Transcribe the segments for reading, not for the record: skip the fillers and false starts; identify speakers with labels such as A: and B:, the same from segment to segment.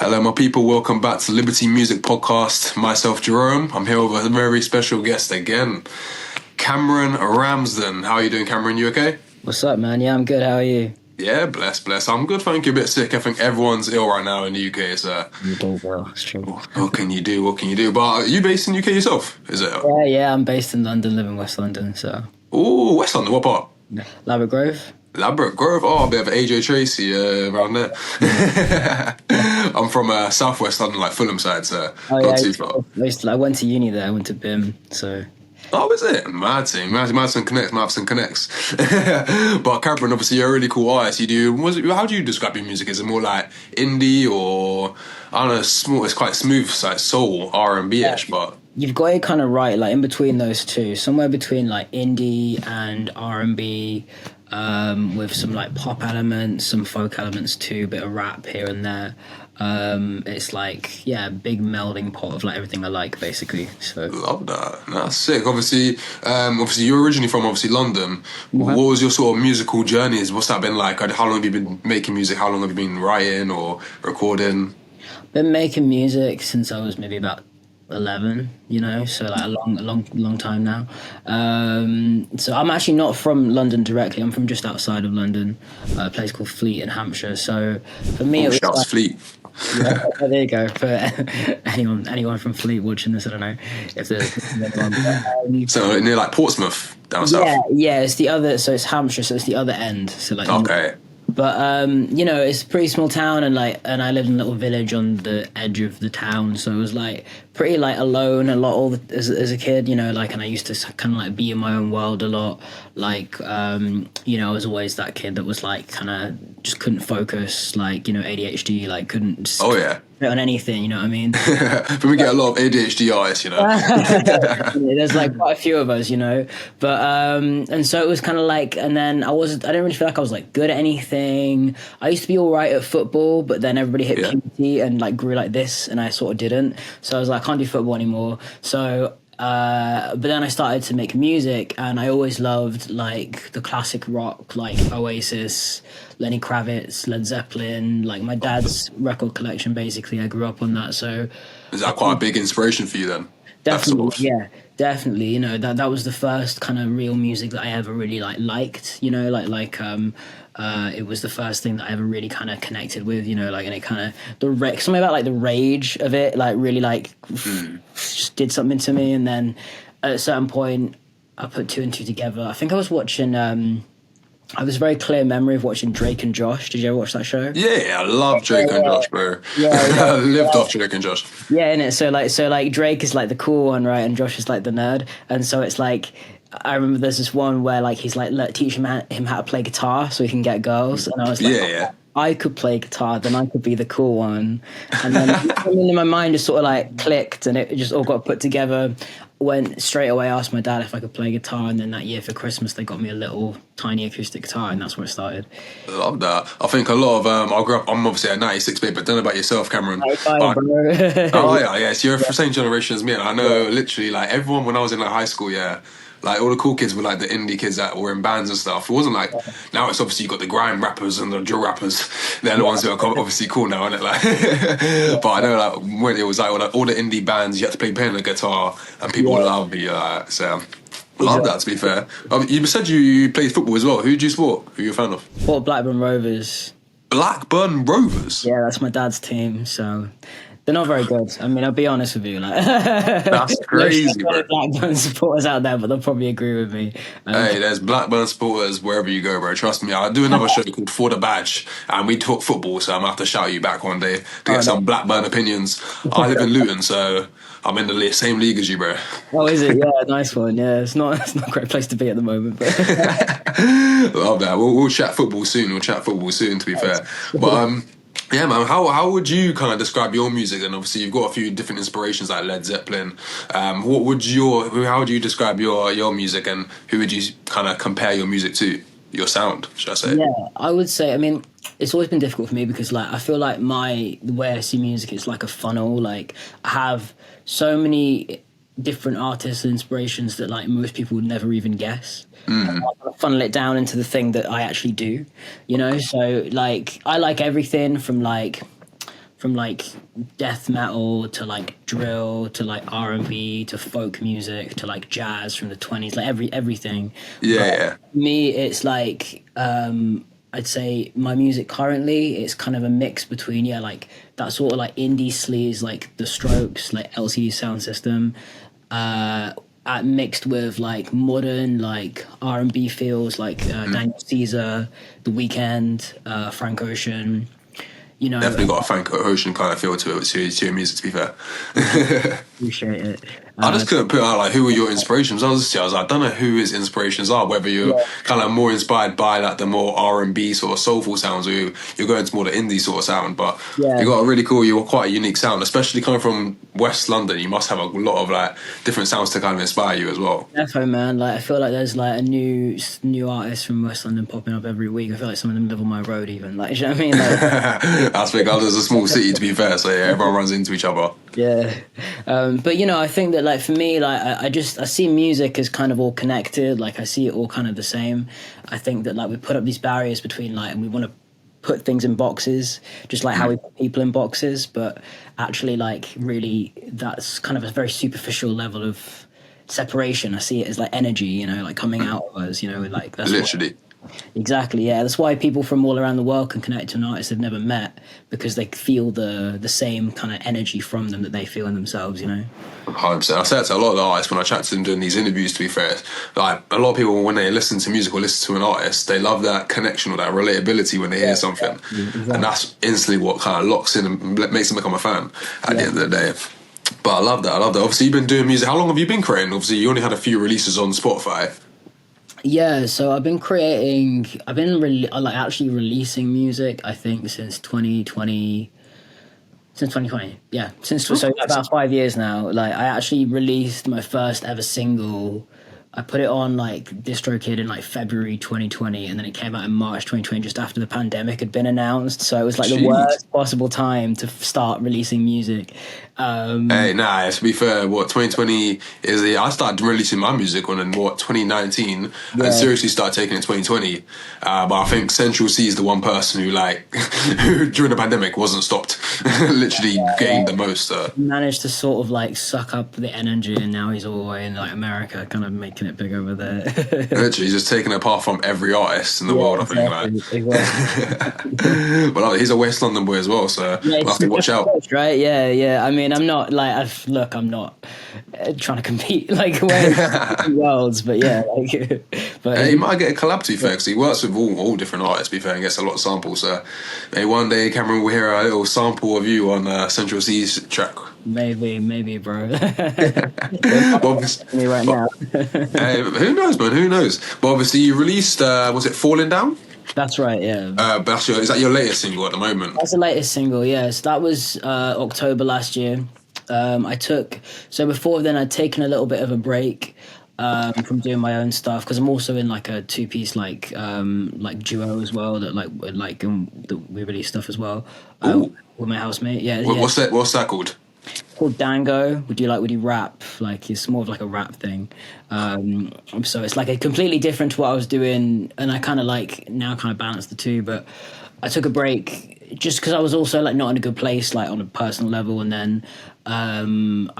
A: Hello, my people. Welcome back to Liberty Music Podcast. Myself, Jerome. I'm here with a very special guest again, Kamran Ramsden. How are you doing, Cameron? You okay?
B: What's up, man? Yeah, I'm good. How are you?
A: Yeah, bless. I'm good, thank you. A bit sick. I think everyone's ill right now in the UK. So,
B: It's true.
A: what can you do? But are you based in the UK yourself? Is it?
B: Yeah. I'm based in London, live in West London. So.
A: Oh, West London. What part?
B: Ladbroke Grove.
A: Ladbroke Grove. Oh, a bit of AJ Tracy around there. I'm from southwest London, like Fulham side, so not too far.
B: I went to uni there. I went to BIM. So.
A: Oh, is it? Mad thing. Madison connects. But Cameron, obviously, you're a really cool artist. How do you describe your music? Is it more like indie or, I don't know, small? It's quite smooth, it's like soul, R&B-ish, but...
B: You've got it kind of right, like in between those two, somewhere between like indie and R&B, with some like pop elements, some folk elements too, a bit of rap here and there. It's like, big melding pot of like everything I like, basically. So
A: love that. That's sick. Obviously, you're originally from London. What was your sort of musical journeys? What's that been like? How long have you been making music? How long have you been writing or recording?
B: Been making music since I was maybe about 11, so like a long time now. So I'm actually not from London directly. I'm from just outside of London, a place called Fleet in Hampshire. So for me, it was
A: like, Fleet.
B: Yeah, there you go. For anyone from Fleet watching this, I don't know if there's anyone.
A: So near like Portsmouth down south.
B: Yeah, it's the other. So it's Hampshire. So it's the other end. So like
A: okay.
B: But it's a pretty small town, and I lived in a little village on the edge of the town, so it was like pretty like alone a lot as a kid, and I used to kind of like be in my own world a lot. Like I was always that kid that was like kind of just couldn't focus, like ADHD, like couldn't.
A: Oh yeah.
B: On anything, you know what I mean?
A: But we get a lot of ADHD artists,
B: There's like quite a few of us, but and so it was kind of like, and then I didn't really feel like I was like good at anything. I used to be all right at football, but then everybody hit puberty and like grew like this, and I sort of didn't. So I was like, I can't do football anymore. So but then I started to make music, and I always loved like the classic rock, like Oasis, Lenny Kravitz, Led Zeppelin, like my dad's record collection, basically. I grew up on that. So
A: is that quite a big inspiration for you then?
B: Definitely, yeah, definitely. That was the first kind of real music that I ever really liked. It was the first thing that I ever really kind of connected with. And it kind of something about like the rage of it, like really like just did something to me. And then at a certain point, I put two and two together. I think I was watching. I have this very clear memory of watching Drake and Josh. Did you ever watch that show?
A: Yeah, I love Drake and Josh, bro. I lived off Drake and Josh.
B: Yeah, innit? So like Drake is like the cool one, right? And Josh is like the nerd. And so it's like, I remember there's this one where like he's like teach him how to play guitar so he can get girls. And I was like, I could play guitar, then I could be the cool one. And then in my mind just sort of like clicked, and it just all got put together. Went straight away, asked my dad if I could play guitar, and then that year for Christmas they got me a little tiny acoustic guitar, and that's where it started.
A: Love that. I think a lot of I grew up. I'm obviously a '96 baby, but don't know about yourself, Cameron. Oh yeah. So you're the same generation as me, and I know literally like everyone when I was in like high school. Yeah. Like, all the cool kids were, like, the indie kids that were in bands and stuff. It wasn't like... Now it's obviously you got the grime rappers and the drill rappers. They're the ones who are obviously cool now, isn't it? Like, but I know, like, when it was, like, all the indie bands, you had to play the guitar, and people would love me. So, love that, to be fair. You said you played football as well. Who do you support? Who are you a fan of?
B: What, Blackburn Rovers.
A: Blackburn Rovers?
B: Yeah, that's my dad's team, so... They're not very good. I mean, I'll be honest with you. Like,
A: that's crazy, bro.
B: Blackburn supporters out there, but they'll probably agree with me.
A: Hey, there's Blackburn supporters wherever you go, bro. Trust me. I'll do another show called For the Badge, and we talk football, so I'm going to have to shout you back one day to get some Blackburn opinions. I live in Luton, so I'm in the same league as you, bro.
B: Oh, is it? Yeah, nice one. Yeah, it's not a great place to be at the moment. But
A: love that. We'll chat football soon. To be fair. But yeah, man. How would you kind of describe your music? And obviously, you've got a few different inspirations like Led Zeppelin. How would you describe your music, and who would you kind of compare your music to? Your sound, should I say?
B: Yeah, I would say. I mean, it's always been difficult for me because, like, I feel like the way I see music is like a funnel. Like, I have so many different artists and inspirations that like most people would never even guess. I funnel it down into the thing that I actually do, So like I like everything from like from like death metal to like drill to like R&B to folk music to like jazz from the 20s, like everything.
A: Yeah.
B: For me, it's like I'd say my music currently, it's kind of a mix between like that sort of like indie sleaze, like The Strokes, like LCD Sound System, mixed with like modern like R&B feels, like Daniel Caesar, The Weeknd, Frank Ocean.
A: Definitely got a Frank Ocean kind of feel to it, to your music, to be fair.
B: Appreciate it.
A: I just couldn't put out like who were your inspirations. Honestly, I was like, I don't know who his inspirations are. Whether you're kind of more inspired by like the more R&B sort of soulful sounds, or you're going to more the indie sort of sound. But you got a really cool. You were quite a unique sound, especially coming from West London. You must have a lot of like different sounds to kind of inspire you as well.
B: Definitely, man. Like I feel like there's like a new artist from West London popping up every week. I feel like some of them live on my road, even. Like, you know what I mean? Like,
A: that's big. London's a small city, to be fair. So yeah, everyone runs into each other.
B: Yeah, but I think that like for me, like I see music as kind of all connected. Like I see it all kind of the same. I think that like we put up these barriers between like, and we want to put things in boxes, just like how we put people in boxes. But actually, like really, that's kind of a very superficial level of separation. I see it as like energy, like coming out of us. Like that's
A: literally.
B: Exactly, yeah. That's why people from all around the world can connect to an artist they've never met, because they feel the same kind of energy from them that they feel in themselves,
A: 100%. I say that to a lot of the artists when I chat to them doing these interviews, to be fair. Like, a lot of people, when they listen to music or listen to an artist, they love that connection or that relatability when they hear something. Exactly. And that's instantly what kind of locks in and makes them become a fan at the end of the day. But I love that. Obviously, you've been doing music. How long have you been creating? Obviously, you only had a few releases on Spotify.
B: Yeah, so I've been actually releasing music, I think, since 2020. Since 2020, yeah. So about 5 years now. Like, I actually released my first ever single. I put it on like DistroKid in like February 2020, and then it came out in March 2020, just after the pandemic had been announced. So it was like the worst possible time to start releasing music.
A: To be fair, 2020 is I started releasing my music on in 2019, and seriously started taking it in 2020. But I think Central C is the one person who who during the pandemic wasn't stopped, literally gained the most.
B: He managed to sort of like suck up the energy, and now he's all the way in like America, kind of making it big over there.
A: Literally, he's just taking it apart from every artist in the world. I think. Exactly. But he's a West London boy as well, so we'll have to watch out.
B: Right? Yeah. I mean, I'm not like I'm not trying to compete like worlds, but yeah. But
A: he might get a collab, to be fair, because he works with all different artists. To be fair, and gets a lot of samples. So maybe one day Cameron will hear a little sample of you on Central C's track.
B: Maybe, bro.
A: Me
B: right now.
A: Who knows, man? Who knows? But obviously, you released. Was it "Falling Down"?
B: That's right. Yeah.
A: Is that your latest single at the moment?
B: That's the latest single. Yes, that was October last year. Before then, I'd taken a little bit of a break from doing my own stuff, because I'm also in like a 2-piece like duo as well that we release stuff as well with my housemate. Yeah.
A: What's that called?
B: Called Dango. Would you rap? Like, it's more of like a rap thing. So it's like a completely different to what I was doing, and I kind of like now kind of balance the two. But I took a break just because I was also like not in a good place, like on a personal level. And then I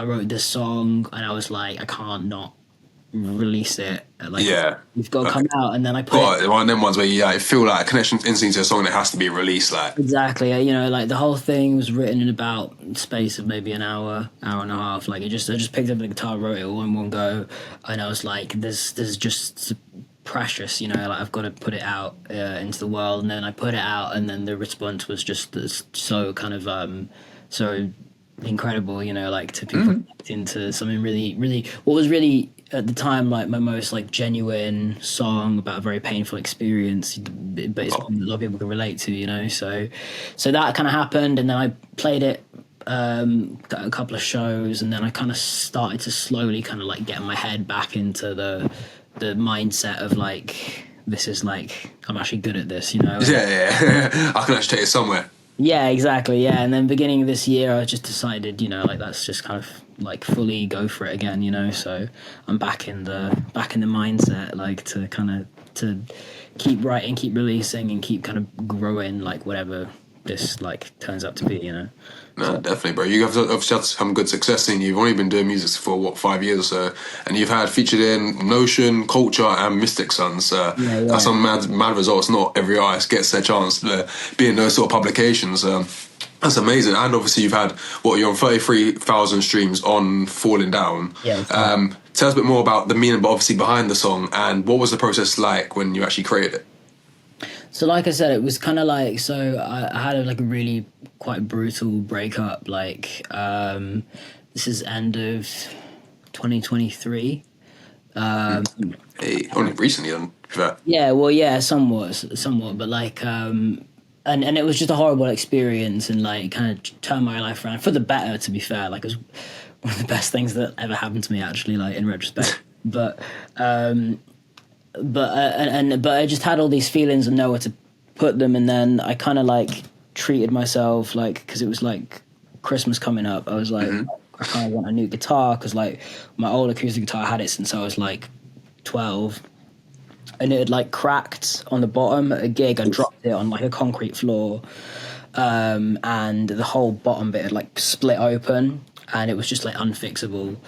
B: wrote this song, and I was like, I can't not release it. Like, you've got to come out. And then I put
A: one of them ones where you feel like a connection instinct to a song that has to be released. Like,
B: exactly. Like the whole thing was written in about space of maybe an hour and a half. Like, I just picked up the guitar, wrote it all in one go, and I was like, this is just precious, like I've got to put it out into the world. And then I put it out, and then the response was just so kind of so incredible, like to people into something really, really, what was really at the time like my most like genuine song about a very painful experience, but it's one that a lot of people can relate to, so that kind of happened. And then I played it got a couple of shows, and then I kind of started to slowly kind of like get my head back into the mindset of like, this is like, I'm actually good at this,
A: Yeah. I can actually take it somewhere.
B: Yeah, exactly. Yeah. And then beginning of this year, I just decided, like, let's just kind of like fully go for it again, so I'm back in the mindset, like to keep writing, keep releasing, and keep kind of growing, like whatever this like turns out to be, you know.
A: No, so. Definitely, bro. You have obviously had some good success in. You've only been doing music for 5 years or so, and you've had featured in Notion, Culture, and Mystic Sons. That's some mad results. Not every artist gets their chance to be in those sort of publications. That's amazing. And obviously, you've had you're on 33,000 streams on Falling Down.
B: Yeah.
A: Tell us a bit more about the meaning, but obviously behind the song, and what was the process like when you actually created it.
B: So like I said, it was kind of like, so I had a really quite brutal breakup. Like, this is end of 2023.
A: Only recently, then.
B: Yeah, well, yeah, somewhat, but like, and it was just a horrible experience, and like kind of turned my life around for the better. To be fair, like it was one of the best things that ever happened to me, actually, like in retrospect. But I just had all these feelings and nowhere to put them, and then I kind of like treated myself like, because it was like Christmas coming up, I was like, I kind of want a new guitar, because like my old acoustic guitar, I had it since I was like 12, and it had like cracked on the bottom at a gig. I dropped it on like a concrete floor, and the whole bottom bit had like split open, and it was just like unfixable.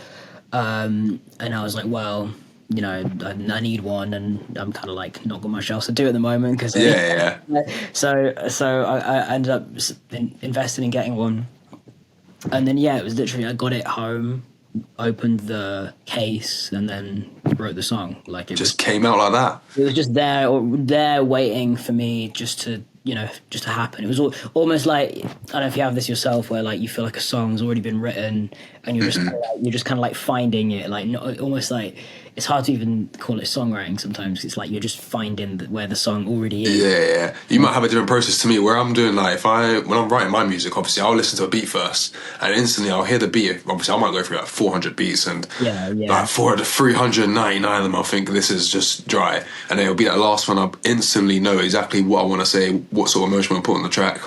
B: And I was like, well, you know, I need one, and I'm kind of like not got much else to do at the moment. Cause So I ended up investing in getting one, and then it was literally I got it home, opened the case, and then wrote the song. Like it just
A: came out like that.
B: It was just there waiting for me just to happen. It was almost like, I don't know if you have this yourself, where like you feel like a song's already been written, and you're just kind of like finding it, like not, almost like it's hard to even call it songwriting sometimes. It's like you're just finding where the song already is.
A: Yeah. You might have a different process to me, where I'm doing like, when I'm writing my music, obviously I'll listen to a beat first, and instantly I'll hear the beat. Obviously I might go through like 400 beats, and like 399 of them I'll think this is just dry, and then it'll be that last one. I'll instantly know exactly what I want to say, what sort of emotion I put on the track,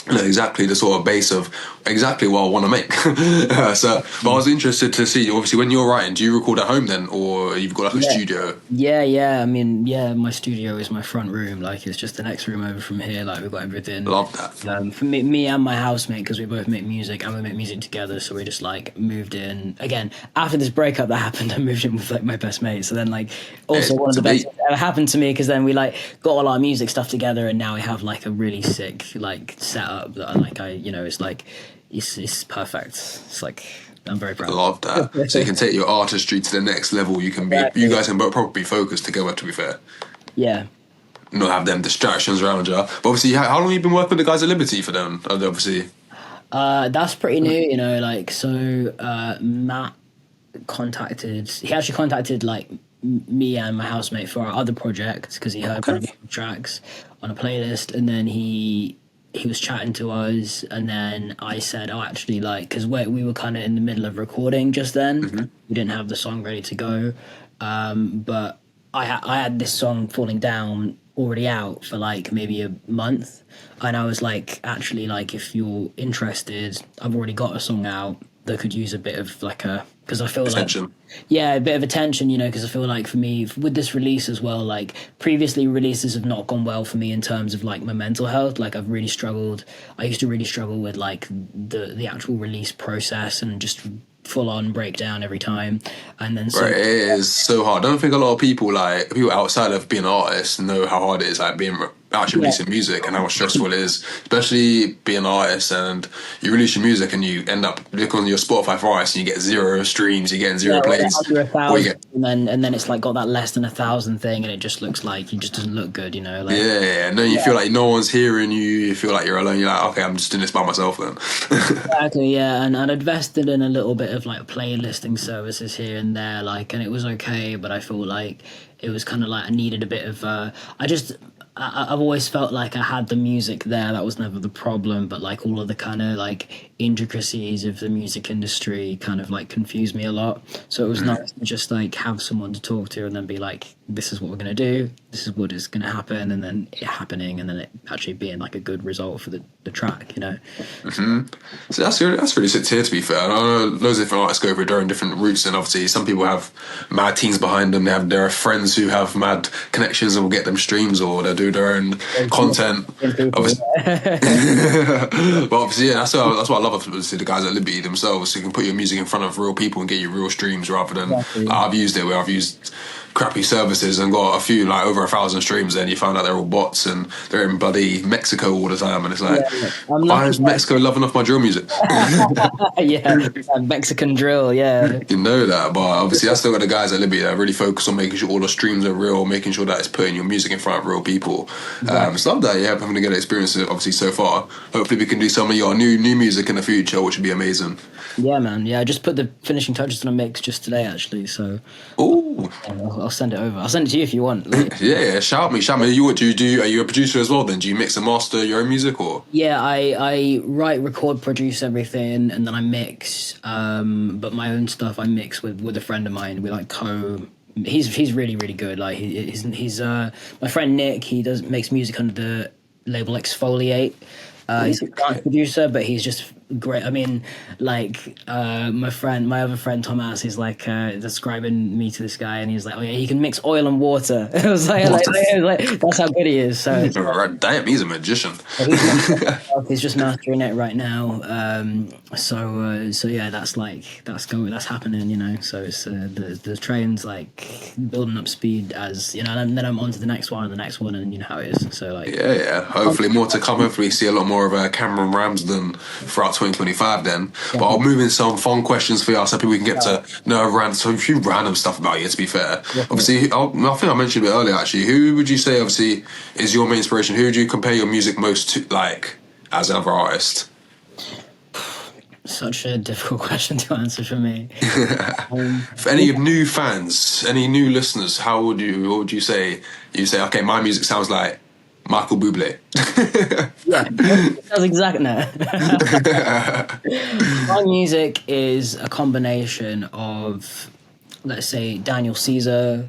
A: exactly the sort of base of exactly what I want to make. But I was interested to see, obviously, when you're writing, do you record at home then, or you've got like a studio?
B: I mean, my studio is my front room. Like it's just the next room over from here. Like we've got everything.
A: Love that.
B: For me and my housemate, because we both make music and we make music together, so we just like moved in again after this breakup that happened. I moved in with like my best mate. So then like also one of the best things that ever happened to me, because then we like got all our music stuff together, and now we have like a really sick like setup that it's like it's perfect. It's like I'm very proud.
A: I love that. So you can take your artistry to the next level. You can be, you guys can both probably be focused together, to be fair.
B: Yeah.
A: Not have them distractions around you. But obviously, how long have you been working with the guys at Liberty for them? Obviously.
B: That's pretty new, you know, like, so Matt he actually contacted like me and my housemate for our other project, because he heard one of the tracks on a playlist, and then he was chatting to us, and then I said, actually, like, because we were kind of in the middle of recording just then. We didn't have the song ready to go, but I had this song Falling Down already out for like maybe a month, and I was like, actually, like, if you're interested, I've already got a song out that could use a bit of like because I feel attention. A bit of attention, you know, because I feel like for me with this release as well, like previously releases have not gone well for me in terms of like my mental health. Like I've really struggled. I used to really struggle with like the actual release process, and just full on breakdown every time. And then
A: it is so hard. I don't think a lot of people outside of being an artist know how hard it is, like being actually releasing music, and how stressful it is, especially being an artist, and you release your music and you end up looking on your Spotify for artists and you get 0 streams, you're getting 0 plays,
B: under 1,000, and then it's like got that less than 1,000 thing, and it just looks like it just doesn't look good, you know. Like,
A: and then you feel like no one's hearing you. You feel like you're alone. You're like, okay, I'm just doing this by myself then.
B: Exactly, yeah. And I'd invested in a little bit of like playlisting services here and there, like, and it was okay, but I feel like it was kind of like I needed a bit of I've always felt like I had the music there. That was never the problem, but like all of the kind of like intricacies of the music industry kind of like confused me a lot. So it was nice to just like have someone to talk to, and then be like, this is what we're going to do, this is what is going to happen, and then it happening, and then it actually being like a good result for the track, you know.
A: So that's really sick to hear, to be fair. I know loads of different artists go through their own different routes, and obviously some people have mad teams behind them. There are friends who have mad connections and will get them streams, or they're do their own content. Obviously, but obviously, yeah, that's what I love. Obviously, the guys at Liberty themselves, who can put your music in front of real people and get you real streams, rather than I've used it where I've used crappy services and got a few like over 1,000 streams, and you find out they're all bots and they're in bloody Mexico all the time, and it's like, why is Mexico loving off my drill music?
B: Mexican drill,
A: you know that. But obviously I still got the guys at Liberty that really focus on making sure all the streams are real, making sure that it's putting your music in front of real people. It's love that, yeah, having a good experience obviously so far. Hopefully we can do some of your new music in the future, which would be amazing.
B: Yeah, man. Yeah, I just put the finishing touches on a mix just today, actually. So, I'll send it over. I'll send it to you if you want.
A: Yeah. Shout me. What do you do? Are you a producer as well? Then do you mix and master your own music, or?
B: Yeah, I write, record, produce everything, and then I mix. But my own stuff I mix with a friend of mine. We like He's really really good. Like he's my friend Nick. He makes music under the label Exfoliate. He's a dance producer, but he's just great. I mean, like my other friend Thomas is like describing me to this guy, and he's like, "Oh yeah, he can mix oil and water." It was like that's how good he is. So
A: damn, he's a magician.
B: He's just mastering it right now. So yeah, that's happening. You know, so it's the train's like building up speed as you know, and then I'm on to the next one, and you know how it is. So like
A: yeah. Hopefully more to come. Hopefully see a lot more of Kamran Ramsden throughout 2025 then. But I'll move in some fun questions for you so people can get to know a few random stuff about you, to be fair. Obviously, I think I mentioned it earlier actually. Who would you say obviously is your main inspiration? Who would you compare your music most to, like, as another artist?
B: Such a difficult question to answer for me.
A: For any new fans, any new listeners, what would you say? You say, okay, my music sounds like Michael Bublé.
B: Yeah, that's exactly that. My music is a combination of, let's say, Daniel Caesar,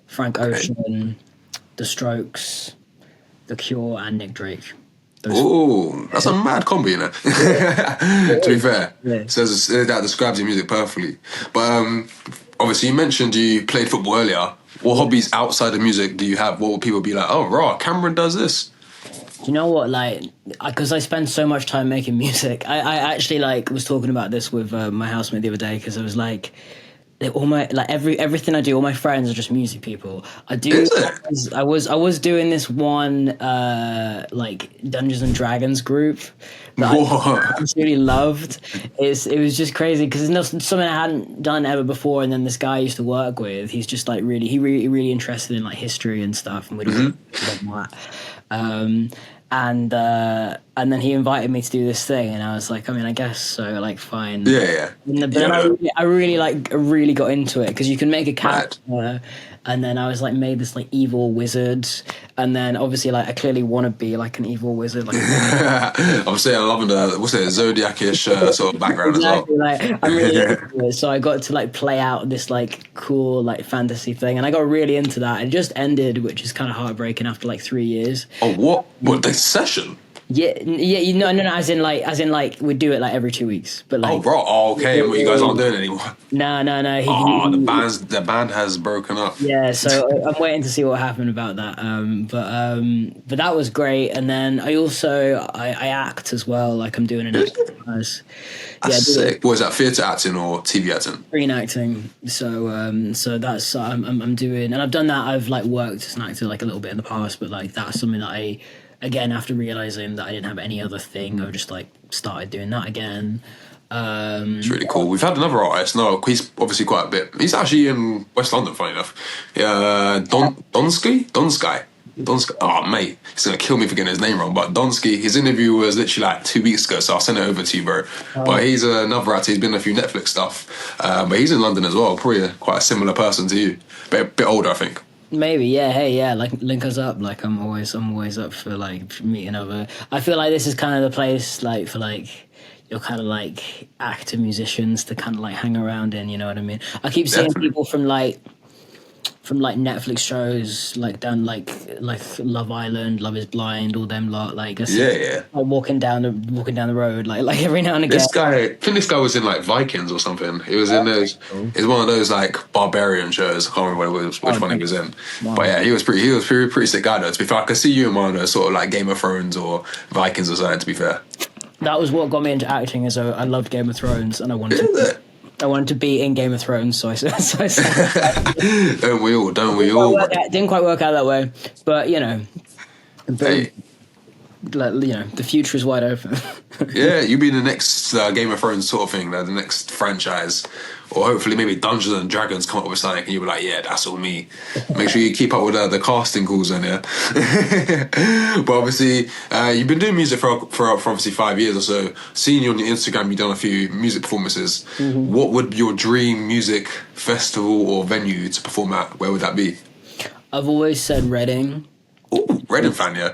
B: Frank Ocean, The Strokes, The Cure, and Nick Drake.
A: Oh, that's a mad combo, you know. To be fair, says that describes your music perfectly. But obviously, you mentioned you played football earlier. What hobbies outside of music do you have? What would people be like? Oh, raw, Kamran does this.
B: Do you know what? Like, because I spend so much time making music. I actually was talking about this with my housemate the other day because I was like, everything I do, all my friends are just music people. I was doing this one Dungeons and Dragons group that I absolutely loved. It was just crazy because it's something I hadn't done ever before. And then this guy I used to work with, he's just like really interested in like history and stuff, and we'd love that. And then he invited me to do this thing, and I was like, I mean, I guess so, like, fine.
A: Yeah.
B: But then I really got into it because you can make a character, and then I was like made this like evil wizard, and then obviously like I clearly want to be like an evil wizard. Like
A: I'm saying I'm loving the Zodiac-ish sort of background
B: exactly,
A: as well.
B: Like I'm really into it. So I got to like play out this like cool like fantasy thing, and I got really into that. It just ended, which is kind of heartbreaking after like 3 years.
A: Oh, what? What, this session?
B: Yeah, you know, no, as in like we do it like every 2 weeks, but like.
A: Oh, bro. Oh, okay. What you guys aren't doing anymore?
B: No.
A: The band has broken up.
B: Yeah, so I'm waiting to see what happened about that. But that was great, and then I act as well. Like I'm doing an acting class.
A: That's sick. What is that? Theatre acting or TV acting?
B: Screen acting. So that's I'm doing, and I've done that. I've like worked as an actor like a little bit in the past, but like that's something that again, after realizing that I didn't have any other thing, I just like started doing that again.
A: It's really cool. We've had another artist. No, he's obviously quite a bit. He's actually in West London, funny enough. Donsky. Oh, mate, he's gonna kill me for getting his name wrong. But Donsky, his interview was literally like 2 weeks ago, so I'll send it over to you, bro. But he's another actor. He's been in a few Netflix stuff, but he's in London as well. Probably quite a similar person to you, but a bit older, I think.
B: Maybe, yeah. Hey, yeah. Like, link us up. Like, I'm always up for like meeting other. I feel like this is kind of the place, like, for like your kind of like actor musicians to kind of like hang around in. You know what I mean? I keep seeing people from like from like Netflix shows, like down like Love Island, Love Is Blind, all them lot. Like I see,
A: Yeah.
B: like walking down the road, like every now and again.
A: This guy, I think this guy was in like Vikings or something. He was in those. It's one of those like barbarian shows. I can't remember which one he was in.
B: Wow.
A: But yeah, he was pretty sick guy though. To be fair, I could see you in one of those sort of like Game of Thrones or Vikings or something. To be fair,
B: that was what got me into acting. Is I loved Game of Thrones, and I wanted to be in Game of Thrones. So I said,
A: don't we all?
B: Didn't quite work out that way, but you know.
A: Hey.
B: Like, you know, the future is wide open.
A: Yeah, you be the next Game of Thrones sort of thing, the next franchise, or hopefully maybe Dungeons and Dragons come up with something, and you'll be like, yeah, that's all me. Make sure you keep up with the casting calls on there. But obviously, you've been doing music for obviously 5 years or so. Seeing you on your Instagram, you've done a few music performances. Mm-hmm. What would your dream music festival or venue to perform at? Where would that be?
B: I've always said Reading.
A: Oh, Reading fan, yeah.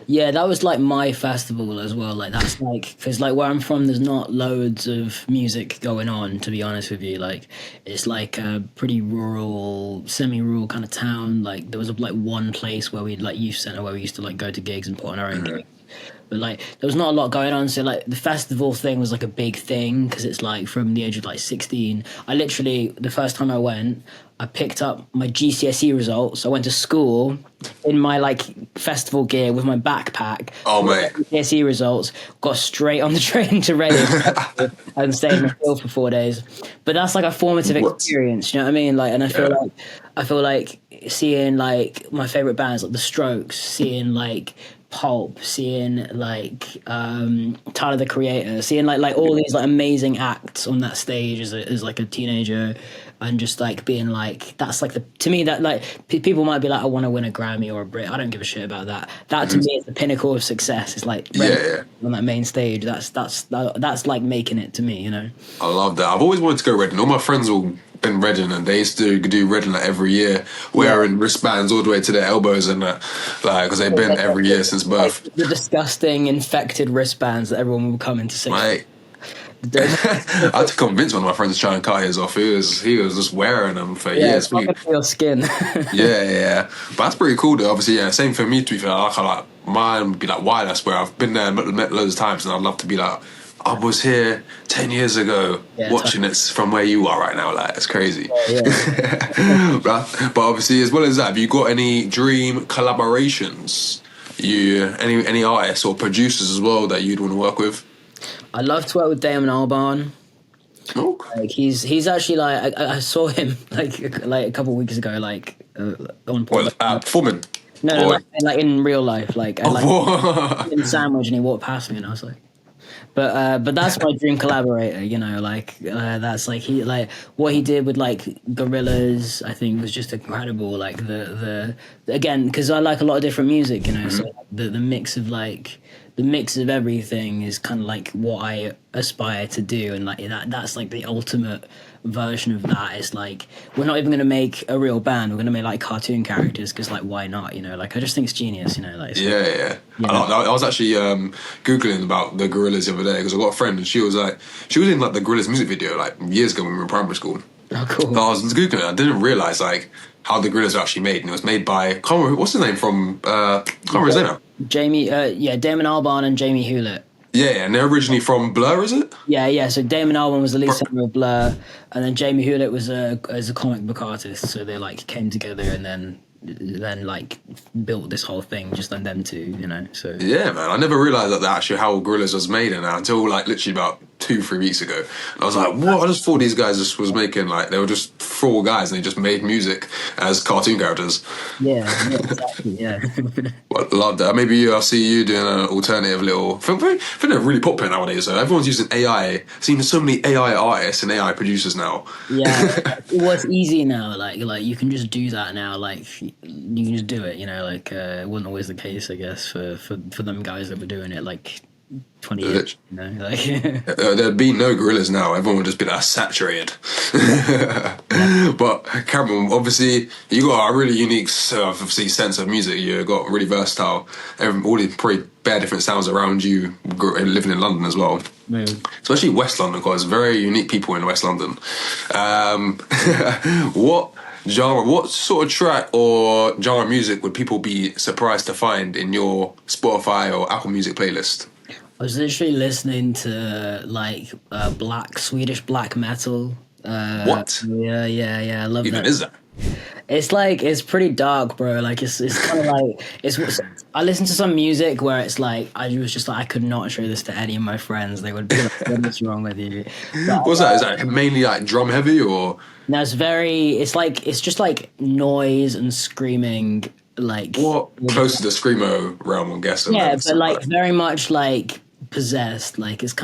B: Yeah, that was like my festival as well. Like that's like because like where I'm from, there's not loads of music going on. To be honest with you, like it's like a pretty rural, semi-rural kind of town. Like there was like one place where we like youth center where we used to like go to gigs and put on our own gigs. But like there was not a lot going on, so like the festival thing was like a big thing because it's like from the age of like 16. I literally the first time I went, I picked up my GCSE results. I went to school in my like festival gear with my backpack.
A: Oh mate!
B: GCSE results. Got straight on the train to Reading and stayed in the field for 4 days. But that's like a formative experience. You know what I mean? Like, and I feel like seeing like my favorite bands like The Strokes, seeing like Pulp, seeing like Tyler the Creator, seeing like all these like amazing acts on that stage as like a teenager, and just like being like that's like to me that like people might be like I want to win a Grammy or a Brit. I don't give a shit about that. That to me is the pinnacle of success. It's like on that main stage. That's like making it to me. You know.
A: I love that. I've always wanted to go Reading. All my friends all been Reading, and they used to do Reading like every year, wearing wristbands all the way to their elbows and that, like because they've been every year since birth.
B: Like the disgusting infected wristbands that everyone will come into.
A: Right. I had to convince one of my friends to try and cut his off. He was just wearing them for years.
B: Your skin.
A: yeah. But that's pretty cool though. Obviously, yeah. Same for me. To be fair, like mine would be like wide. I swear, I've been there, met loads of times, and I'd love to be like, I was here 10 years ago watching it from where you are right now. Like it's crazy. But obviously, as well as that, have you got any dream collaborations? Any artists or producers as well that you'd want to work with?
B: I love to work with Damon Albarn.
A: Oh.
B: Like he's actually like I saw him like a couple of weeks ago on
A: performing.
B: No, like in real life, like in Sandwich, and he walked past me, and I was like, but that's my dream collaborator, you know, like that's like he like what he did with like Gorillaz, I think was just incredible. Like the again because I like a lot of different music, you know, so the mix of everything is kind of like what I aspire to do, and like that's like the ultimate version of that. Is like we're not even going to make a real band, we're going to make like cartoon characters because like why not, you know, like I just think it's genius, you know, like
A: yeah. I was actually googling about the Gorillaz the other day because I got a friend and she was in like the Gorillaz music video like years ago when we were in primary school.
B: Oh cool.
A: But I was googling it, I didn't realise like how the Gorillaz are actually made, and it was made by what's his name from can't remember his name now.
B: Damon Albarn and Jamie Hewlett.
A: Yeah, and they're originally from Blur, is it?
B: Yeah. So Damon Albarn was the lead singer of Blur, and then Jamie Hewlett was a comic book artist. So they like came together and then like built this whole thing just on them two, you know. So
A: yeah, man, I never realised that actually how Gorillaz was made until like literally about 2-3 weeks ago. And I was like, what? I just thought these guys just was making like they were just 4 guys and they just made music as cartoon characters.
B: Yeah, exactly. Yeah.
A: Well, love that. Maybe I'll see you doing an alternative little. I think they're really popular nowadays. So everyone's using AI. I've seen so many AI artists and AI producers now.
B: Yeah, well, it's easy now. Like you can just do that now. Like you can just do it. You know, like it wasn't always the case, I guess, for them guys that were doing it like 20 years, you know, like
A: there'd be no gorillas now. Everyone would just be like saturated. But Cameron, obviously, you got a really unique, obviously, sense of music. You got really versatile. All these probably bare different sounds around you. Living in London as well, especially West London, because very unique people in West London. What genre, what sort of track or genre of music would people be surprised to find in your Spotify or Apple Music playlist?
B: I was literally listening to like Swedish black metal.
A: What?
B: Yeah. I love
A: Even
B: that.
A: Is that?
B: It's like, it's pretty dark, bro. Like it's kind of like I listen to some music where it's like I was just like I could not show this to any of my friends. They would be like, "What's wrong with you?"
A: What's that? Is that mainly like drum heavy or?
B: No, it's just like noise and screaming. Like
A: what? Close to the screamo realm, I'm guessing.
B: Yeah, but like very much like possessed. Like it's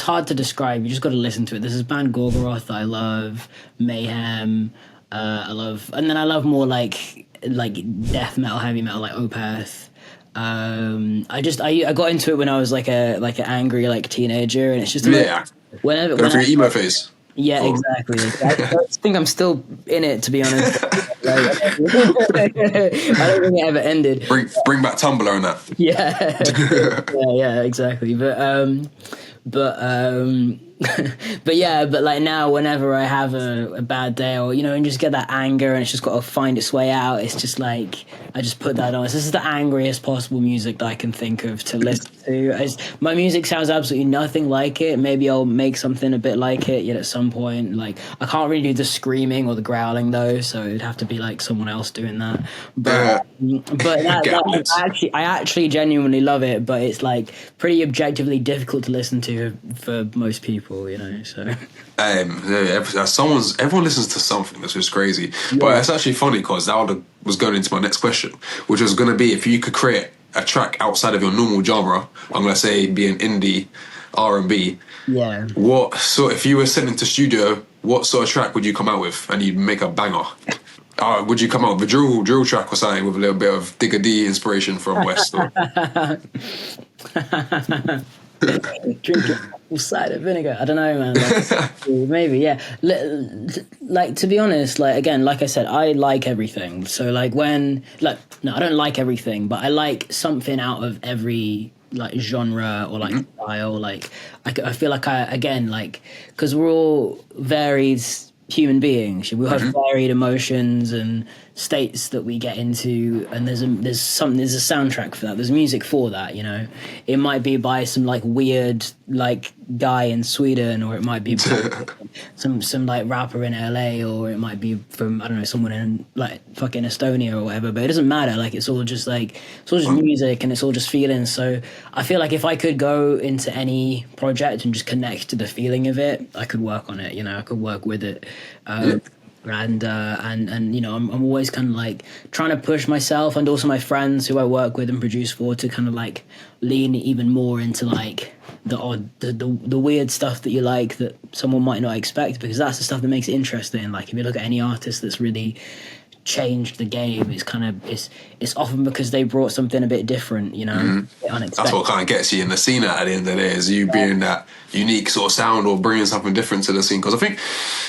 B: hard to describe. You just got to listen to it. There's this band Gorgoroth that I love, Mayhem. I love more like death metal, heavy metal, like Opeth. I got into it when I was like an angry like teenager, and it's just
A: whenever your emo phase.
B: Yeah, exactly. I think I'm still in it, to be honest. I don't think it ever ended.
A: Bring back Tumblr and that.
B: Yeah, exactly. But like now, whenever I have a bad day, or and just get that anger, and it's just got to find its way out. It's just like I just put that on. This is the angriest possible music that I can think of to listen to. My music sounds absolutely nothing like it. Maybe I'll make something a bit like it at some point. Like I can't really do the screaming or the growling though, so it'd have to be like someone else doing that. But I actually genuinely love it. But it's like pretty objectively difficult to listen to for most people. So
A: everyone listens to something. That's just crazy. But it's actually funny because that was going into my next question, which was going to be if you could create a track outside of your normal genre. I'm going to say be an indie R&B.
B: Yeah.
A: If you were sent into studio, what sort of track would you come out with, and you'd make a banger? Would you come out with a drill track or something with a little bit of Digger D inspiration from West?
B: Drinking cider vinegar. I don't know, man. Like, maybe, yeah. Like to be honest, like again, like I said, I like everything. So like I don't like everything, but I like something out of every like genre or like style. Like I feel like because we're all varied human beings. We have varied emotions and states that we get into, and there's a soundtrack for that. There's music for that. It might be by some like weird like guy in Sweden, or it might be some like rapper in LA, or it might be from I don't know, someone in like fucking Estonia or whatever. But it doesn't matter. Like it's all just music, and it's all just feelings. So I feel like if I could go into any project and just connect to the feeling of it, I could work on it. I could work with it. And I'm always kind of like trying to push myself, and also my friends who I work with and produce for, to kind of like lean even more into like the weird stuff that you like that someone might not expect, because that's the stuff that makes it interesting. Like if you look at any artist that's really changed the game, it's often because they brought something a bit different, unexpected.
A: That's what kind of gets you in the scene at the end of the day, is you being that unique sort of sound or bringing something different to the scene. Because I think,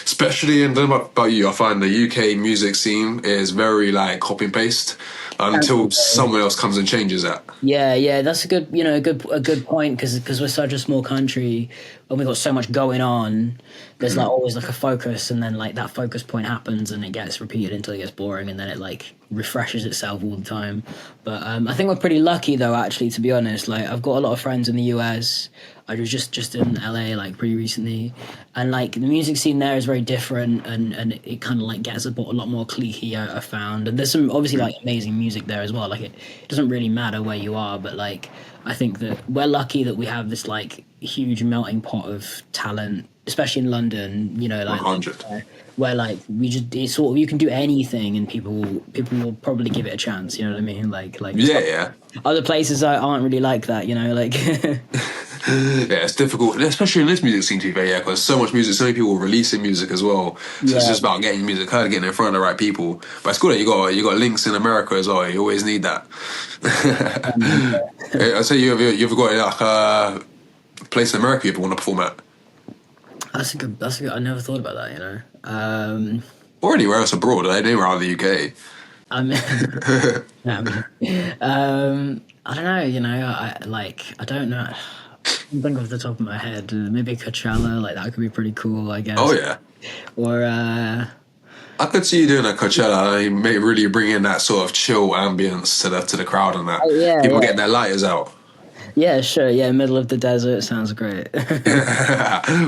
A: especially, and I don't know about you, I find the UK music scene is very like copy and paste until someone else comes and changes that.
B: Yeah, that's a good point, because we're such a small country and we've got so much going on. There's like always like a focus, and then like that focus point happens and it gets repeated until it gets boring, and then it like refreshes itself all the time. But I think we're pretty lucky though, actually, to be honest. Like I've got a lot of friends in the US. I was just in LA like pretty recently, and like the music scene there is very different, and it kind of like gets a lot more cliquey, I found. And there's some obviously like amazing music there as well. Like it doesn't really matter where you are, but like I think that we're lucky that we have this like huge melting pot of talent, especially in London. Like
A: 100.
B: Where like it's sort of, you can do anything and people will probably give it a chance. You know what I mean? Like
A: yeah.
B: Other places aren't really like that. Like.
A: Yeah, it's difficult, especially in this music scene, to be fair, because so much music, so many people releasing music as well. So it's just about getting music heard, getting in front of the right people. But it's cool that you got links in America as well. You always need that. I say you ever got like a place in America you ever want to perform at?
B: That's a good. I never thought about that.
A: Or anywhere else abroad, anywhere out of the UK.
B: I mean, I don't know. I don't know. I think off the top of my head, maybe Coachella. Like that could be pretty cool, I guess.
A: Oh yeah.
B: Or
A: I could see you doing a Coachella. I mean, maybe really bring in that sort of chill ambience to the crowd and that.
B: Yeah,
A: People getting their lighters out.
B: Yeah, sure. Yeah, middle of the desert sounds great.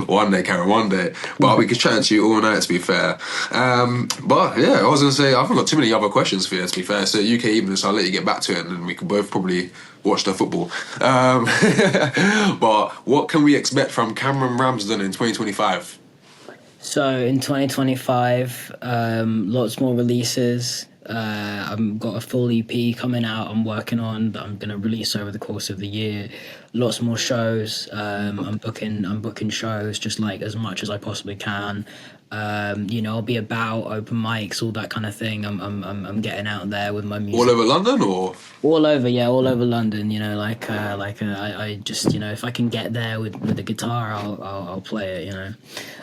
A: One day, Karen, one day. But we could chat to you all night, to be fair. But yeah, I was going to say, I haven't got too many other questions for you, to be fair. So UK evening, so I'll let you get back to it and then we can both probably watch the football. But what can we expect from Kamran Ramsden in 2025?
B: So in 2025, lots more releases. I've got a full EP coming out I'm working on that I'm going to release over the course of the year. Lots more shows. I'm booking shows just like as much as I possibly can. I'll be about open mics, all that kind of thing. I'm getting out there with my music.
A: All over London or?
B: All over London. I just if I can get there with a guitar, I'll play it.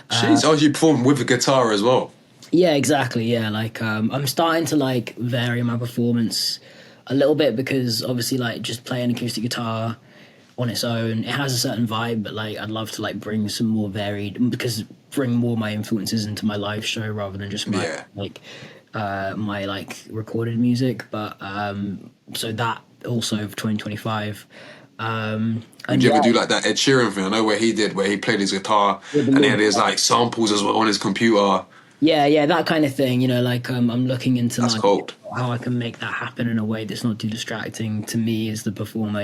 A: Jeez, you perform with a guitar as well?
B: Yeah, exactly. Yeah, I'm starting to vary my performance a little bit because obviously just playing acoustic guitar on its own, it has a certain vibe, but I'd love to bring some more bring more of my influences into my live show rather than just my my recorded music. But so that also for 2025.
A: Did you ever do that Ed Sheeran thing? I know where he played his guitar and he had his samples as well on his computer.
B: Yeah, that kind of thing. I'm looking into how I can make that happen in a way that's not too distracting to me as the performer.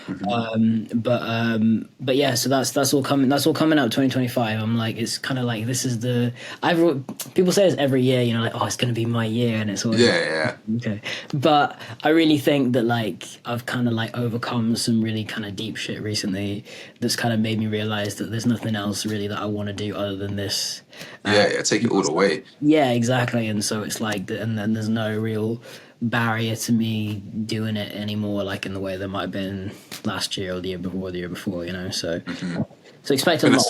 B: Mm-hmm. But yeah, so that's all coming. That's all coming out 2025. I'm it's kind of this is people say this every year. It's going to be my year, and it's always okay. But I really think that I've kind of overcome some really kind of deep shit recently. That's kind of made me realize that there's nothing else really that I want to do other than this.
A: Take it all the way.
B: Yeah, exactly. And so it's and then there's no real barrier to me doing it anymore, in the way there might have been last year or the year before, So, so expect a lot.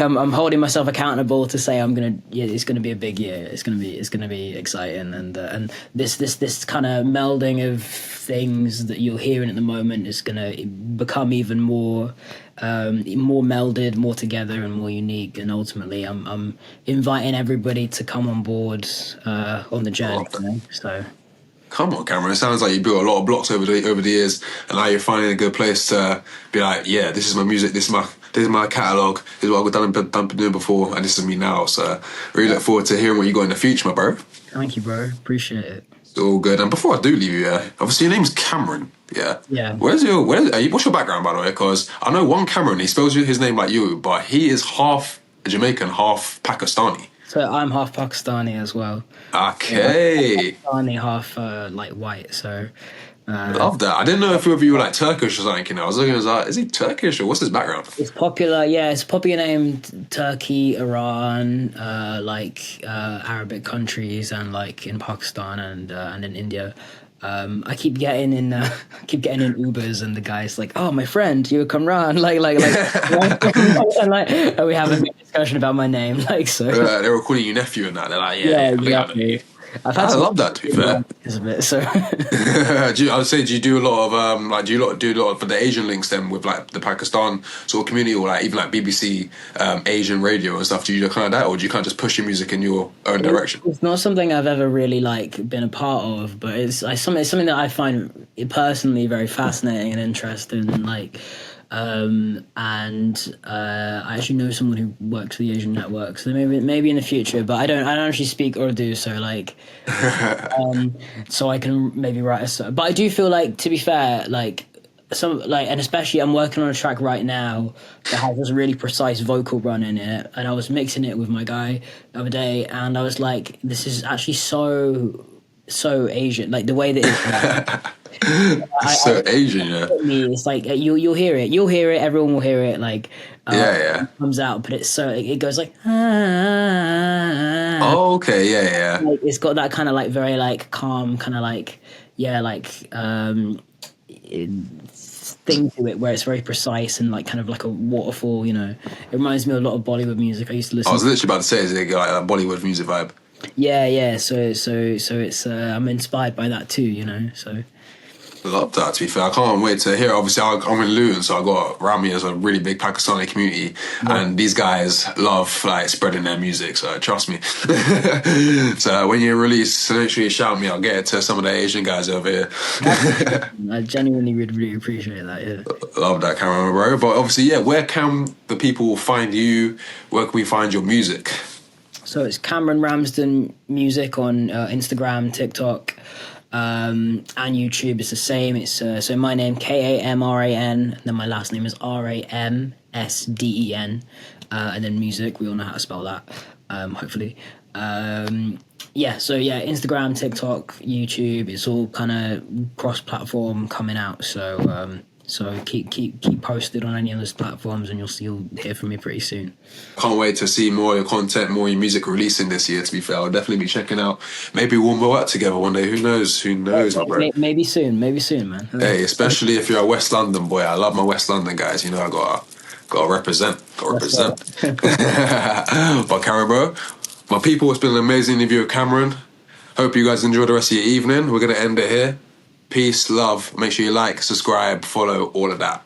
B: I'm holding myself accountable to say it's gonna be a big year. It's gonna be exciting, and this kind of melding of things that you're hearing at the moment is gonna become even more melded, more together, and more unique. And ultimately, I'm inviting everybody to come on board on the journey. So,
A: come on, Cameron. It sounds like you built a lot of blocks over the years, and now you're finding a good place to be this is my music, this is my catalogue, this is what I've done doing before, and this is me now. So, really look forward to hearing what you got in the future, my bro.
B: Thank you, bro. Appreciate it.
A: It's all good. And before I do leave you, obviously your name's Cameron. Yeah.
B: Yeah.
A: What's your background, by the way? Because I know one Cameron, he spells his name like you, but he is half Jamaican, half Pakistani.
B: So I'm half Pakistani as well.
A: Okay.
B: Half Pakistani, half white. So
A: love that. I didn't know if you were Turkish or something. I was looking, is he Turkish or what's his background?
B: It's popular. Yeah, it's popular named Turkey, Iran, Arabic countries, and in Pakistan and in India. I keep getting in Ubers, and the guy's "Oh, my friend, you're Kamran." And we have a big discussion about my name, so.
A: They were calling you nephew and that. They're
B: exactly.
A: I love that, to be fair.
B: A bit, so.
A: I would say, do you do a lot of do you do a lot for the Asian links then with the Pakistan sort of community, or even BBC Asian radio and stuff? Do you do kind of that, or do you kind of just push your music in your own direction?
B: It's not something I've ever really been a part of, but it's something that I find personally very fascinating and interesting, and I actually know someone who works for the Asian network, so maybe in the future, but I don't actually speak Urdu, so so I can maybe write a song. But I do feel to be fair, and especially I'm working on a track right now that has this really precise vocal run in it, and I was mixing it with my guy the other day, and I was this is actually so Asian, the way that it's
A: Asian, yeah.
B: It's you'll hear it, everyone will hear it,
A: it
B: comes out, but it's it goes
A: oh, okay, yeah.
B: It's got that kind of very calm kind of thing to it where it's very precise and like kind of like a waterfall. You know, it reminds me a lot of Bollywood music. I used to listen.
A: I was literally about to say, is it like a Bollywood music vibe?
B: Yeah. So it's I'm inspired by that too. You know, so.
A: Love that, to be fair. I can't wait to hear it. Obviously, I'm in Luton, so I got around me as a really big Pakistani community, and these guys love like spreading their music, so trust me. So when you release, make sure you shout me. I'll get it to some of the Asian guys over here.
B: I genuinely would really appreciate that, yeah.
A: Love that, Kamran, bro. But obviously, yeah, where can the people find you? Where can we find your music?
B: So it's Kamran Ramsden Music on Instagram, TikTok, and YouTube. It's the same. It's so my name Kamran, and then my last name is Ramsden, and then music. We all know how to spell that, hopefully. Instagram, TikTok, YouTube. It's all kind of cross-platform coming out. So keep posted on any of those platforms, and you'll hear from me pretty soon.
A: Can't wait to see more of your content, more of your music releasing this year. To be fair, I'll definitely be checking out. Maybe we'll work together one day. Who knows? My bro.
B: Maybe soon, man.
A: Hey, especially if you're a West London boy. I love my West London guys. You know, I gotta represent. But Kamran, bro, my people, it's been an amazing interview with Kamran. Hope you guys enjoy the rest of your evening. We're gonna end it here. Peace, love. Make sure you like, subscribe, follow, all of that.